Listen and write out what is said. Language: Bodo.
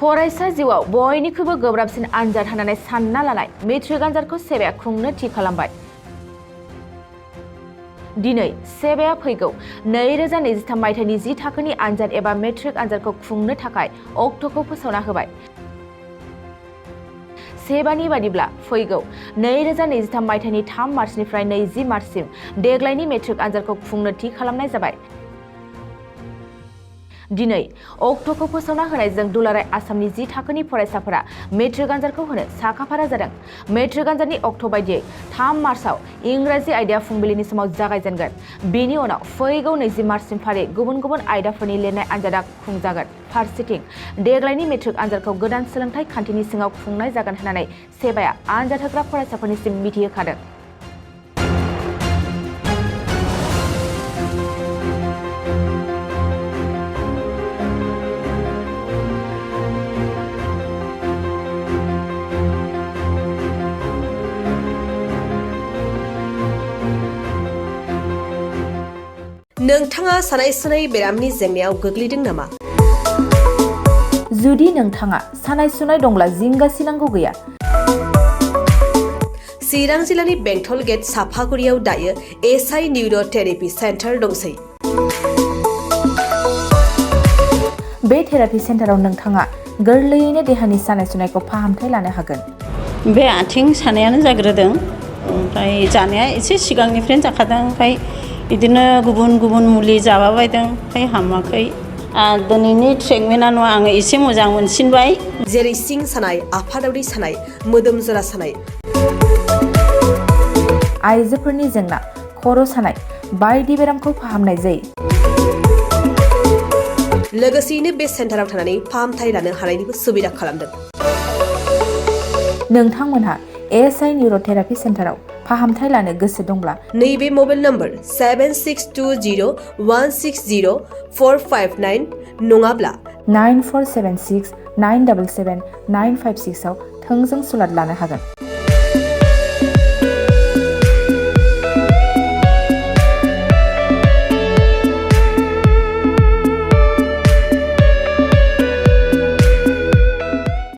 फरायसा जिउआव बयनिख्रुइबो गोब्राबसिन आनजाद होननानै सानना लानाय मेट्रिक आनजादखौ सेबाया खुंनो थि खालामबाय। दिनै सेबाया फैगौ 2023 मायथाइनि 10 थाखोनि आनजाद एबा मेट्रिक आनजादखौ खुंनो थाखाय अक्ट'खौ फोसावना होबाय। सेबानि बादिब्ला फैगौ 2023 मायथाइनि 3 मार्चनिफ्राय 20 मार्चसिम देग्लायनि मेट्रिक आनजादखौ खुंनो थि खालामनाय जाबाय। दिनै अक्ट'खौ फोसावना होनायजों दुलाराय आसामनि 10 थाखोनि फरायसाफोरा मेट्रिक आनजादखौ होनो साखाफारा जादों। मेट्रिक आनजादनि अक्ट' बायदियै 3 मार्चआव इंराजि आयदाया फुंबिलिनि समाव जागायजेनगोन। बेनि उनाव फैगौ 20 मार्चसिम फारि गुबुन गुबुन आयदाफोरनि लिरनाय आनजादा खुंजागोन। फारसेथिं देग्लायनि मेट्रिक आनजादखौ गोदान सोलोंथाइ खान्थिनि सिङाव खुंनाय जागोन होननानै सेबाया आनजाद होग्रा फरायसाफोरनिसिम मिथिहोखादों। नोंथाङा सानाय सुनाय बेरामनि जेंनायाव गोग्लैदों नामा? जुदि नोंथाङा सानाय सुनाय दंब्ला जिंगासिनांगौ गैया। चिरां जिल्लानि बेंटल गेट साफागुरियाव दायो एसआइ निउर' थेरापि सेन्टार दंसै। बे थेरापि सेन्टाराव नोंथाङा गोरलैयैनो देहानि सानाय सुनायखौ फाहामथाय लानो हागोन। बे आथिं सानायानो जाग्रोदों, ओमफ्राय जानाया एसे सिगांनिफ्रायनो जाखादों, ओमफ्राय बिदिनो गुबुन गुबुन मुलि जाबाबायदों, ओमफ्राय हामाखै। दिनैनि ट्रिटमेन्टआ आङो एसे मोजां मोनसिनबाय। जेरै सिं सानाय, आफादावरि सानाय, मोदोम जरा सानाय, आइजोफोरनि जेंना, खर' सानाय बायदि बेरामखौ फाहामनाय जायो। लोगोसेयैनो बे सेन्टाराव थानानै फाहामथाय लानो हानायनिबो सुबिदा खालामदों। नोंथांमोनहा एसआइ निउर' थेरापि सेन्टाराव फाहामथाय लानो गोसो दंब्ला नैबे मबाइल नम्बर 7620160459 नङाब्ला 9476977956 आव थोंजों सुलाद लानो हागोन।